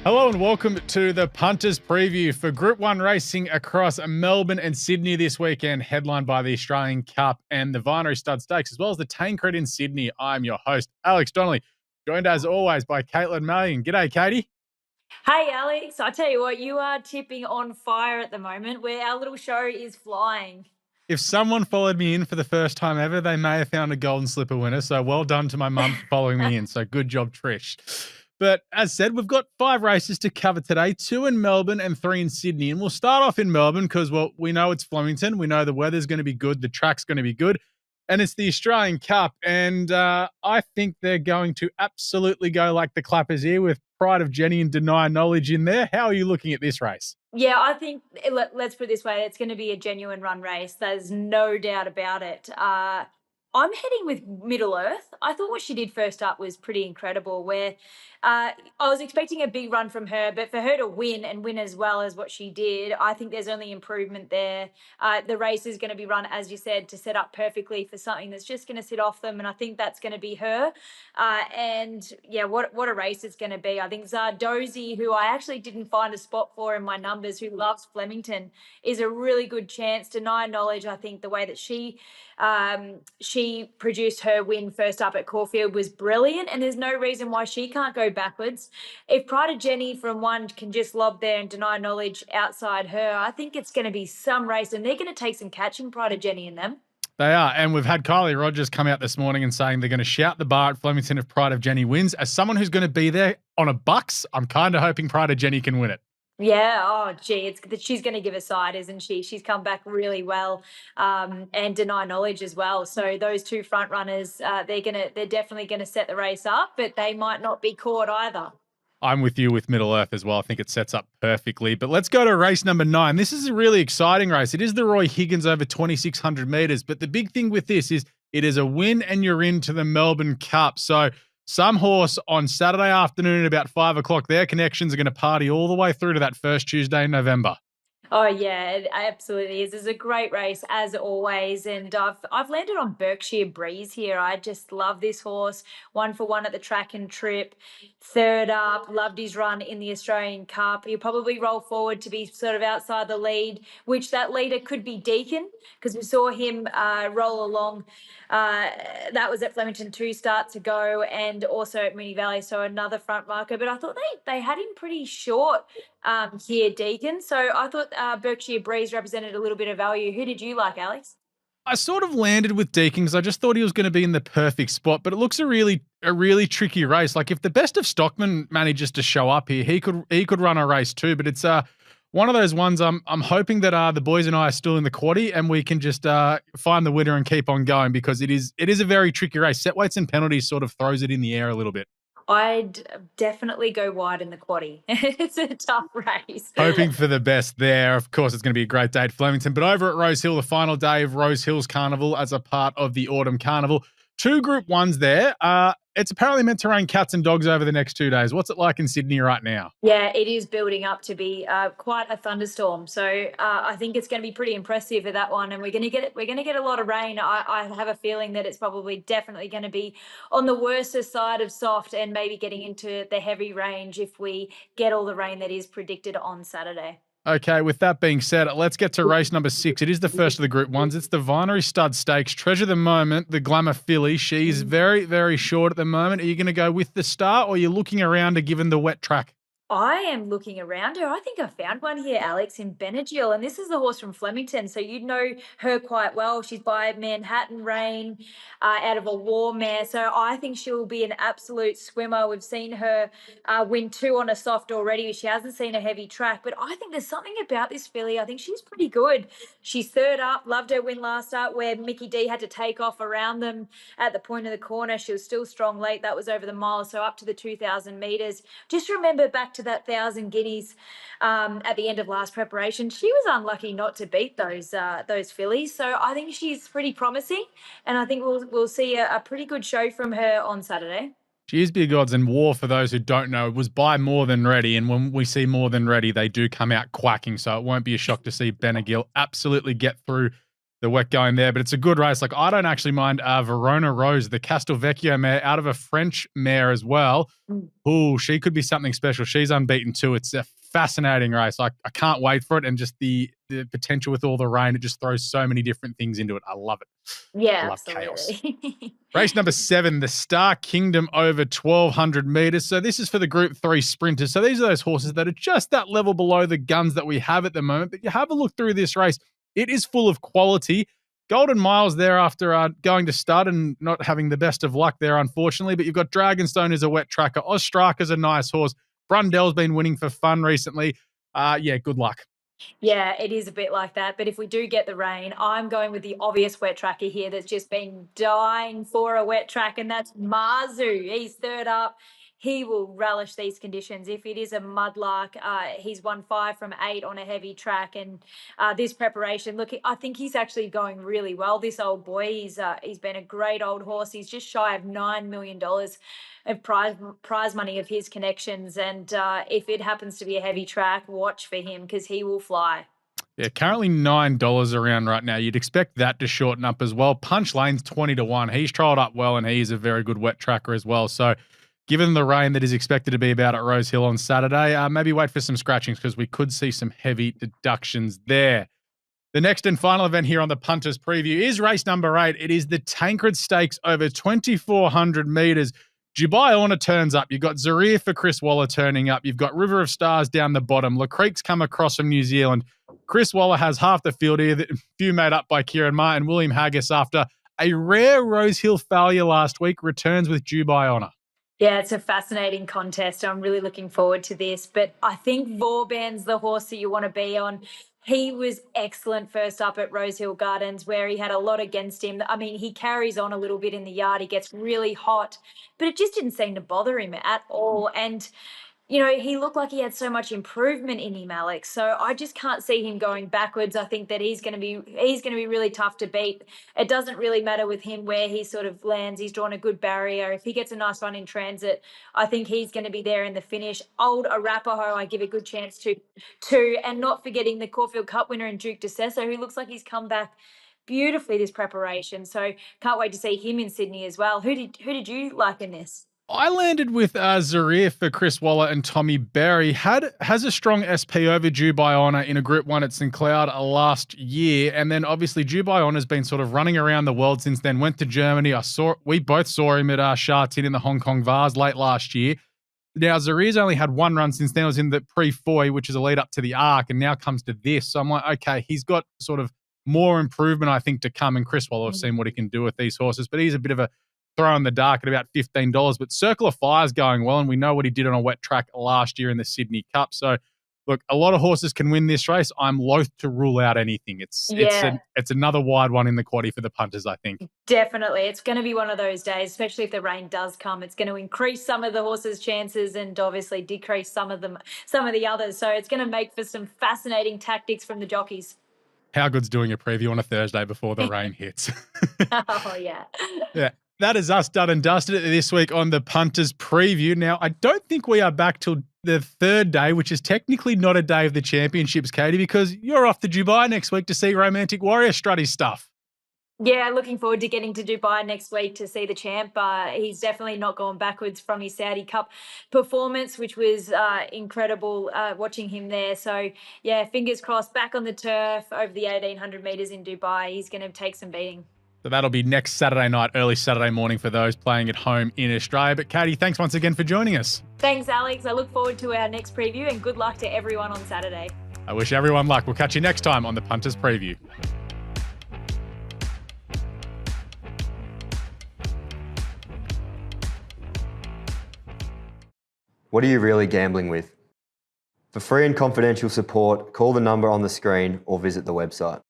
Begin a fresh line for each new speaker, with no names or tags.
Hello and welcome to the Punters Preview for Group 1 racing across Melbourne and Sydney this weekend, headlined by the Australian Cup and the Vinery Stud Stakes, as well as the Tancred in Sydney. I'm your host, Alex Donnelly, joined as always by Katelyn McDonald. G'day, Katie.
Hey, Alex, I tell you what, you are tipping on fire at the moment where our little show is flying.
If someone followed me in for the first time ever, they may have found a golden slipper winner. So well done to my mum for following me in. So good job, Trish. But as said, we've got 5 races to cover today, 2 in Melbourne and 3 in Sydney. And we'll start off in Melbourne because, well, we know it's Flemington. We know the weather's going to be good. The track's going to be good. And it's the Australian Cup. And I think they're going to absolutely go like the clappers here with Pride of Jenny and Deny Knowledge in there. How are you looking at this race?
Yeah, I think, let's put it this way, it's going to be a genuine run race. There's no doubt about it. I'm heading with Middle Earth. I thought what she did first up was pretty incredible, where I was expecting a big run from her, but for her to win and win as well as what she did, I think there's only improvement there. The race is going to be run, as you said, to set up perfectly for something that's just going to sit off them, and I think that's going to be her. And yeah, what a race it's going to be. I think Zardozi, who I actually didn't find a spot for in my numbers, who loves Flemington, is a really good chance. Deny Knowledge, I think the way that she produced her win first up at Caulfield was brilliant, and there's no reason why she can't go backwards. If Pride of Jenny from one can just lob there and Deny Knowledge outside her, I think it's going to be some race, and they're going to take some catching, Pride of Jenny in them.
They are, and we've had Kylie Rogers come out this morning and saying they're going to shout the bar at Flemington if Pride of Jenny wins. As someone who's going to be there on a bucks, I'm kind of hoping Pride of Jenny can win it.
Yeah, oh gee, she's going to give a side, isn't she? She's come back really well, and Deny Knowledge as well. So those two front runners, they're definitely gonna set the race up, but they might not be caught either.
I'm with you with Middle Earth as well. I think it sets up perfectly. But let's go to race number 9. This is a really exciting race. It is the Roy Higgins over 2,600 meters. But the big thing with this is it is a win and you're into the Melbourne Cup. So some horse on Saturday afternoon at about 5 o'clock, their connections are going to party all the way through to that first Tuesday in November.
Oh yeah, it absolutely is. It's a great race as always, and I've landed on Berkshire Breeze here. I just love this horse. 1 for 1 at the track and trip. 3rd up, loved his run in the Australian Cup. He'll probably roll forward to be sort of outside the lead, which that leader could be Deacon, because we saw him roll along. That was at Flemington 2 starts ago, and also at Moonee Valley, so another front marker. But I thought they had him pretty short here, Deacon. So I thought Berkshire Breeze represented a little bit of value. Who did you like, Alex?
I sort of landed with Deacon because I just thought he was going to be in the perfect spot, but it looks a really tricky race. Like if the best of Stockman manages to show up here, he could run a race too. But it's one of those ones I'm hoping that the boys and I are still in the quaddie and we can just find the winner and keep on going, because it is a very tricky race. Set weights and penalties sort of throws it in the air a little bit.
I'd definitely go wide in the quaddie. It's a tough race.
Hoping for the best there. Of course, it's going to be a great day at Flemington. But over at Rose Hill, the final day of Rose Hill's Carnival as a part of the Autumn Carnival. 2 Group 1s there. It's apparently meant to rain cats and dogs over the next 2 days. What's it like in Sydney right now?
Yeah, it is building up to be quite a thunderstorm. So I think it's going to be pretty impressive for that one, and we're going to get a lot of rain. I have a feeling that it's definitely going to be on the worst side of soft, and maybe getting into the heavy range if we get all the rain that is predicted on Saturday.
Okay, with that being said, let's get to race number 6. It is the first of the Group 1s. It's the Vinery Stud Stakes. Treasure the moment, the Glamour filly. She's very, very short at the moment. Are you going to go with the star, or are you looking around to given the wet track?
I am looking around her. I think I found one here, Alex, in Benadryl, and this is the horse from Flemington, so you'd know her quite well. She's by Manhattan Rain, out of a war mare, so I think she'll be an absolute swimmer. We've seen her win 2 on a soft already. She hasn't seen a heavy track, but I think there's something about this filly. I think she's pretty good. She's 3rd up. Loved her win last start where Mickey D had to take off around them at the point of the corner. She was still strong late. That was over the mile, so up to the 2,000 metres. Just remember back to that 1,000 guineas at the end of last preparation. She was unlucky not to beat those fillies, so I think she's pretty promising, and I think we'll see a pretty good show from her on Saturday.
She is big odds, and War, for those who don't know, was by More Than Ready, and when we see More Than Ready, they do come out quacking, so it won't be a shock to see Benegill absolutely get through the wet going there, but it's a good race. Like, I don't actually mind Verona Rose, the Castelvecchio mare, out of a French mare as well. Oh, she could be something special. She's unbeaten too. It's a fascinating race. I can't wait for it. And just the potential with all the rain, it just throws so many different things into it. I love it.
Yeah,
I love chaos.
absolutely.
Race number 7, the Star Kingdom over 1,200 meters. So this is for the Group 3 sprinters. So these are those horses that are just that level below the guns that we have at the moment. But you have a look through this race. It is full of quality. Golden Miles there after going to stud and not having the best of luck there, unfortunately. But you've got Dragonstone as a wet tracker. Ostraker's a nice horse. Brundell's been winning for fun recently. Good luck.
Yeah, it is a bit like that. But if we do get the rain, I'm going with the obvious wet tracker here that's just been dying for a wet track, and that's Marzu. He's third up. He will relish these conditions. If it is a mudlark, he's won 5 from 8 on a heavy track. And this preparation, look, I think he's actually going really well. This old boy, he's been a great old horse. He's just shy of $9 million of prize money of his connections. And if it happens to be a heavy track, watch for him because he will fly.
Yeah, currently $9 around right now. You'd expect that to shorten up as well. Punch Lane's 20 to 1. He's trialled up well, and he's a very good wet tracker as well. So, given the rain that is expected to be about at Rose Hill on Saturday, maybe wait for some scratchings because we could see some heavy deductions there. The next and final event here on the Punters Preview is race number 8. It is the Tancred Stakes over 2,400 meters. Dubai Honor turns up. You've got Zaire for Chris Waller turning up. You've got River of Stars down the bottom. Lecreek's come across from New Zealand. Chris Waller has half the field here, a few made up by Kieran Martin. William Haggis, after a rare Rose Hill failure last week, returns with Dubai Honor.
Yeah, it's a fascinating contest. I'm really looking forward to this. But I think Vauban's the horse that you want to be on. He was excellent first up at Rose Hill Gardens, where he had a lot against him. I mean, he carries on a little bit in the yard. He gets really hot, but it just didn't seem to bother him at all. And he looked like he had so much improvement in him, Alex. So I just can't see him going backwards. I think that he's going to be really tough to beat. It doesn't really matter with him where he sort of lands. He's drawn a good barrier. If he gets a nice run in transit, I think he's going to be there in the finish. Old Arapaho, I give a good chance to too, and not forgetting the Caulfield Cup winner and Duke de Sesso, who looks like he's come back beautifully this preparation. So can't wait to see him in Sydney as well. Who did you like in this?
I landed with Zaire for Chris Waller and Tommy Berry. Has a strong SP over Dubai Honor in a Group 1 at St Cloud last year. And then obviously Dubai Honor's been sort of running around the world since then. Went to Germany. We both saw him at Sha Tin in the Hong Kong Vase late last year. Now, Zarire's only had one run since then. It was in the Pre-Foy, which is a lead up to the Arc, and now comes to this. So I'm like, okay, he's got sort of more improvement, I think, to come. And Chris Waller, I've seen what he can do with these horses, but he's a bit of a throw in the dark at about $15. But Circle of Fire's going well, and we know what he did on a wet track last year in the Sydney Cup. So, look, a lot of horses can win this race. I'm loath to rule out anything. It's another wide one in the quaddie for the punters, I think.
Definitely. It's going to be one of those days, especially if the rain does come. It's going to increase some of the horses' chances and obviously decrease some of the others. So it's going to make for some fascinating tactics from the jockeys.
How good's doing a preview on a Thursday before the rain hits?
Oh, yeah.
Yeah. That is us done and dusted this week on the Punters Preview. Now, I don't think we are back till the third day, which is technically not a day of the championships, Katie, because you're off to Dubai next week to see Romantic Warrior strut his stuff.
Yeah, looking forward to getting to Dubai next week to see the champ. He's definitely not gone backwards from his Saudi Cup performance, which was incredible watching him there. So, yeah, fingers crossed, back on the turf over the 1,800 metres in Dubai. He's going to take some beating.
So that'll be next Saturday night, early Saturday morning for those playing at home in Australia. But Katie, thanks once again for joining us.
Thanks, Alex. I look forward to our next preview and good luck to everyone on Saturday.
I wish everyone luck. We'll catch you next time on the Punters Preview.
What are you really gambling with? For free and confidential support, call the number on the screen or visit the website.